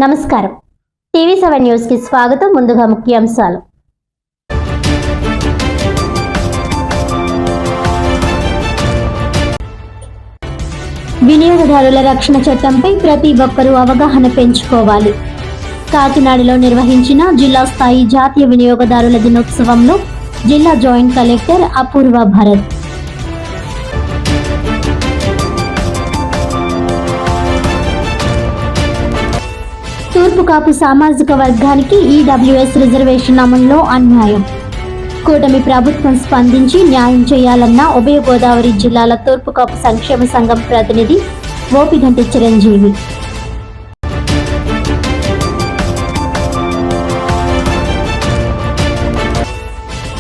నమస్కారం. టీవీ7 న్యూస్ కి స్వాగతం. ముందుగా ముఖ్యాంశాలు. వినియోగదారుల రక్షణ చట్టంపై ప్రతి ఒక్కరూ అవగాహన పెంచుకోవాలి. కాకినాడలో నిర్వహించిన జిల్లా స్థాయి జాతీయ వినియోగదారుల దినోత్సవంలో జిల్లా జాయింట్ కలెక్టర్ అపూర్వ భరత్ తూర్పు కాపు సామాజిక వర్గానికి ఈడబ్ల్యూఎస్ రిజర్వేషన్ అమలులో అన్యాయం. కూటమి ప్రభుత్వం స్పందించి న్యాయం చేయాలన్న ఉభయ గోదావరి జిల్లాల తూర్పు కాపు సంక్షేమ సంఘం ప్రతినిధి ఓపిగంటి చిరంజీవి.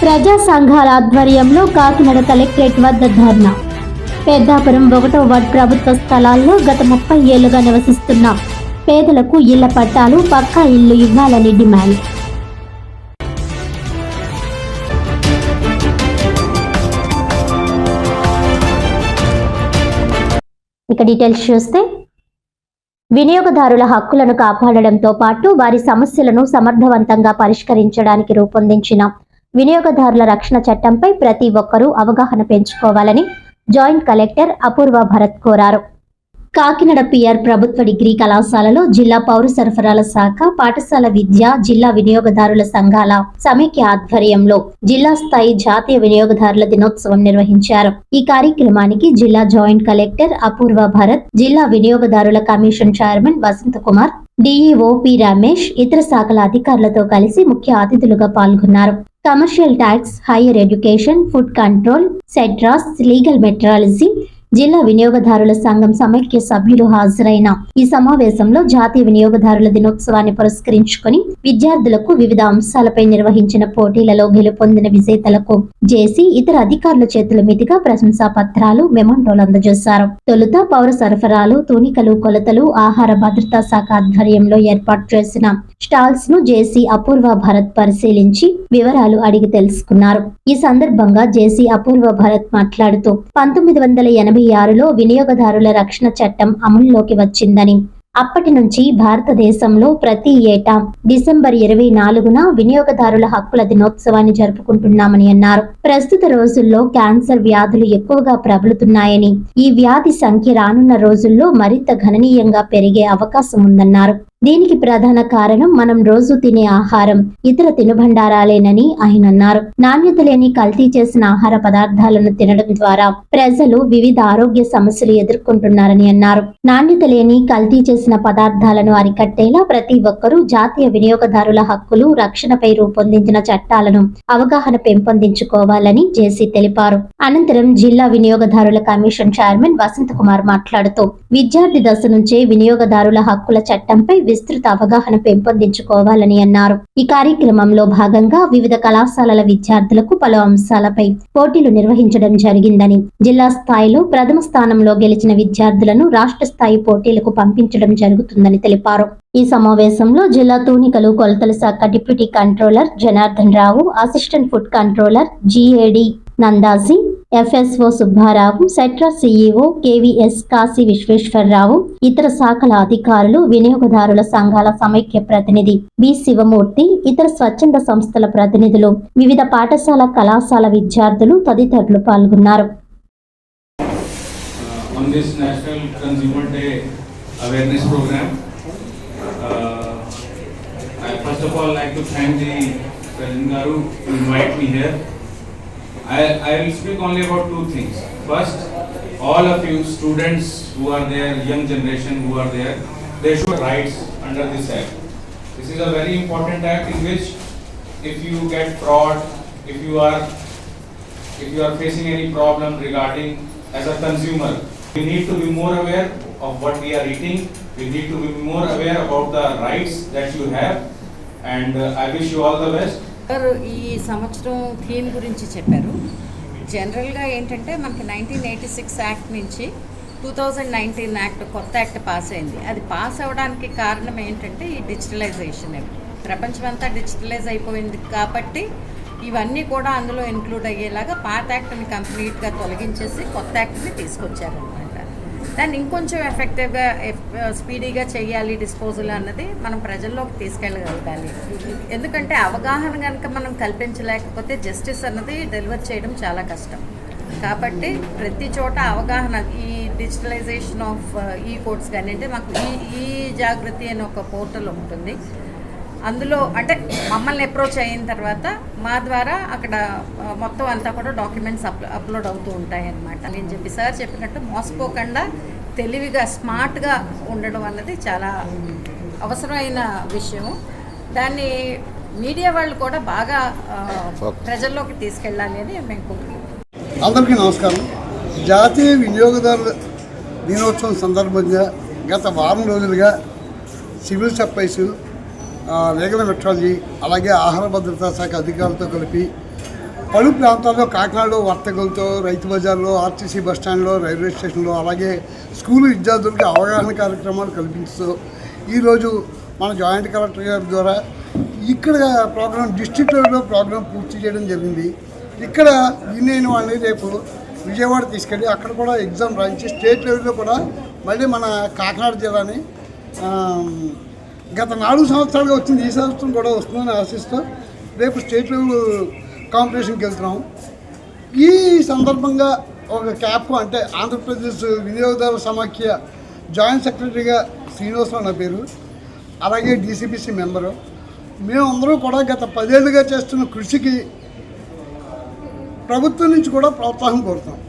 ప్రజా సంఘాల ఆధ్వర్యంలో కాకినాడ కలెక్టరేట్ వద్ద ధర్నా. పెద్దాపురం 1వ వార్డు ప్రభుత్వ స్థలాల్లో గత 30 ఏళ్లుగా నివసిస్తున్న పేదలకు ఇళ్ల పట్టాలు, పక్కా ఇళ్లు ఇవ్వాలని డిమాండ్. ఇక డీటెయిల్స్ చూస్తే, వినియోగదారుల హక్కులను కాపాడడంతో పాటు వారి సమస్యలను సమర్థవంతంగా పరిష్కరించడానికి రూపొందించిన వినియోగదారుల రక్షణ చట్టంపై ప్రతి ఒక్కరూ అవగాహన పెంచుకోవాలని జాయింట్ కలెక్టర్ అపూర్వ భరత్ కోరారు. కాకినాడ పిఆర్ ప్రభుత్వ డిగ్రీ కళాశాలలో జిల్లా పౌర సరఫరాల శాఖ, పాఠశాల విద్య, జిల్లా వినియోగదారుల సంఘాల సమైక్య ఆధ్వర్యంలో జిల్లా స్థాయి జాతీయ వినియోగదారుల దినోత్సవం నిర్వహించారు. ఈ కార్యక్రమానికి జిల్లా జాయింట్ కలెక్టర్ అపూర్వ భరత్, జిల్లా వినియోగదారుల commission chairman Vasantha Kumar, DEO P Ramesh, ఇతర శాఖల అధికారులతో కలిసి ముఖ్య అతిథులుగా పాల్గొన్నారు. Commercial tax, higher education, food control, సెడ్రాస్, లీగల్ మెట్రాలజీ, జిల్లా వినియోగదారుల సంఘం సమైక్య సభ్యులు హాజరైన ఈ సమావేశంలో జాతీయ వినియోగదారుల దినోత్సవాన్ని పురస్కరించుకొని విద్యార్థులకు వివిధ అంశాలపై నిర్వహించిన పోటీలలో గెలుపొందిన విజేతలకు జేసీ, ఇతర అధికారుల చేతుల మీదుగా ప్రశంసా పత్రాలు, మెమంటోలు అందజేశారు. తొలుత పౌర సరఫరాలు, తూనికలు, కొలతలు, ఆహార భద్రతా శాఖ ఆధ్వర్యంలో ఏర్పాటు చేసిన స్టాల్స్ ను జేసీ అపూర్వ భరత్ పరిశీలించి వివరాలు అడిగి తెలుసుకున్నారు. ఈ సందర్భంగా జేసీ అపూర్వ భరత్ మాట్లాడుతూ 1986లో వినియోగదారుల రక్షణ చట్టం అమలులోకి వచ్చిందని, అప్పటి నుంచి భారతదేశంలో ప్రతి ఏటా డిసెంబర్ 24న వినియోగదారుల హక్కుల దినోత్సవాన్ని జరుపుకుంటున్నామని అన్నారు. ప్రస్తుత రోజుల్లో క్యాన్సర్ వ్యాధులు ఎక్కువగా ప్రబలుతున్నాయని, ఈ వ్యాధి సంఖ్య రానున్న రోజుల్లో మరింత గణనీయంగా పెరిగే అవకాశం ఉందన్నారు. దీనికి ప్రధాన కారణం మనం రోజు తినే ఆహారం, ఇతర తినుబండారాలేనని ఆయన అన్నారు. నాణ్యత లేని కల్తీ చేసిన ఆహార పదార్థాలను తినడం ద్వారా ప్రజలు వివిధ ఆరోగ్య సమస్యలు ఎదుర్కొంటున్నారని అన్నారు. నాణ్యత లేని కల్తీ చేసిన పదార్థాలను అరికట్టేలా ప్రతి ఒక్కరూ జాతీయ వినియోగదారుల హక్కులు రక్షణపై రూపొందించిన చట్టాలను అవగాహన పెంపొందించుకోవాలని జేసీ తెలిపారు. అనంతరం జిల్లా వినియోగదారుల కమిషన్ చైర్మన్ వసంత కుమార్ మాట్లాడుతూ, విద్యార్థి దశ నుంచే వినియోగదారుల హక్కుల చట్టంపై విస్తృత అవగాహన పెంపొందించుకోవాలని అన్నారు. ఈ కార్యక్రమంలో భాగంగా వివిధ కళాశాలల విద్యార్థులకు పలు అంశాలపై పోటీలు నిర్వహించడం జరిగిందని, జిల్లా స్థాయిలో ప్రథమ స్థానంలో గెలిచిన విద్యార్థులను రాష్ట్ర స్థాయి పోటీలకు పంపించడం జరుగుతుందని తెలిపారు. ఈ సమావేశంలో జిల్లా తూనికలు, కొలతల శాఖ deputy controller Janardhan Rao, assistant food controller GAD నందాజీ, FSO Subbarao, సెట్రా CEO KVS Kashi Visweswara Rao, ఇతర శాఖల అధికారులు, వినియోగదారుల సంఘాల సమైక్య ప్రతినిధి బి శివమూర్తి, ఇతర స్వచ్ఛంద సంస్థల ప్రతినిధులు, వివిధ పాఠశాల, కళాశాల విద్యార్థులు తదితరులు పాల్గొన్నారు. I will speak only about two things. First, all of you students who are there, young generation who are there, they should have rights under this act. This is a very important act in which if you get fraud, if you are facing any problem regarding as a consumer, we need to be more aware of what we are eating. We need to be more aware about the rights that you have, and I wish you all the best. ఈ సంవత్సరం theme గురించి చెప్పారు. జనరల్గా ఏంటంటే మనకి 1986 act నుంచి 2019 act, కొత్త act pass అయింది. అది పాస్ అవ్వడానికి కారణం ఏంటంటే ఈ డిజిటలైజేషన్. ప్రపంచమంతా డిజిటలైజ్ అయిపోయింది కాబట్టి ఇవన్నీ కూడా అందులో ఇంక్లూడ్ అయ్యేలాగా పాత యాక్ట్ని కంప్లీట్గా తొలగించేసి కొత్త యాక్ట్ని తీసుకొచ్చారనమాట. దాన్ని ఇంకొంచెం ఎఫెక్టివ్గా స్పీడీగా చేయాలి డిస్పోజల్ అన్నది మనం ప్రజల్లోకి తీసుకెళ్ళగలగాలి. ఎందుకంటే అవగాహన కనుక మనం కల్పించలేకపోతే జస్టిస్ అన్నది డెలివర్ చేయడం చాలా కష్టం. కాబట్టి ప్రతి చోట అవగాహన, ఈ డిజిటలైజేషన్ ఆఫ్ ఈ కోర్ట్స్ కానీ, అంటే మాకు ఈ జాగృతి అని ఒక పోర్టల్ ఉంటుంది. అందులో అంటే మమ్మల్ని అప్రోచ్ అయిన తర్వాత మా ద్వారా అక్కడ మొత్తం అంతా కూడా డాక్యుమెంట్స్ అప్లోడ్ అవుతూ ఉంటాయి అన్నమాట. నేను సార్ చెప్పినట్టు మోసపోకుండా తెలివిగా స్మార్ట్గా ఉండడం అన్నది చాలా అవసరమైన విషయము. దాన్ని మీడియా వాళ్ళు కూడా బాగా ప్రజల్లోకి తీసుకెళ్ళాలి అని మేము కోరుకుంటున్నాం. అందరికీ నమస్కారం. జాతీయ వినియోగదారుల దినోత్సవం సందర్భంగా గత వారం రోజులుగా సివిల్ సప్లైస్, లీగల్ మెట్రాలజీ, అలాగే ఆహార భద్రతా శాఖ అధికారులతో కలిపి పలు ప్రాంతాల్లో కాకినాడలో వర్తకులతో, రైతు బజార్లో, ఆర్టీసీ బస్టాండ్లో, రైల్వే స్టేషన్లో, అలాగే స్కూలు విద్యార్థులకి అవగాహన కార్యక్రమాలు కల్పిస్తూ ఈరోజు మన జాయింట్ కలెక్టర్ గారి ద్వారా ఇక్కడ ప్రోగ్రాం, డిస్ట్రిక్ట్ లెవెల్లో ప్రోగ్రాం పూర్తి చేయడం జరిగింది. ఇక్కడ విన్ అయిన వాళ్ళని రేపు విజయవాడ తీసుకెళ్ళి అక్కడ కూడా ఎగ్జామ్ రాయించి స్టేట్ లెవెల్లో కూడా మళ్ళీ మన కాకినాడ జిల్లాని గత 4 సంవత్సరాలుగా వచ్చింది, ఈ సంవత్సరం కూడా వస్తుందని ఆశిస్తూ రేపు స్టేట్ లెవెల్ కాంపిటీషన్కి వెళ్తున్నాం. ఈ సందర్భంగా ఒక క్యాప్, అంటే ఆంధ్రప్రదేశ్ వినియోగదారుల సమాఖ్య జాయింట్ సెక్రటరీగా శ్రీనివాసరావు నా పేరు, అలాగే డీసీబీసీ మెంబరు. మేమందరూ కూడా గత 10 ఏళ్ళుగా చేస్తున్న కృషికి ప్రభుత్వం నుంచి కూడా ప్రోత్సాహం కోరుతాం.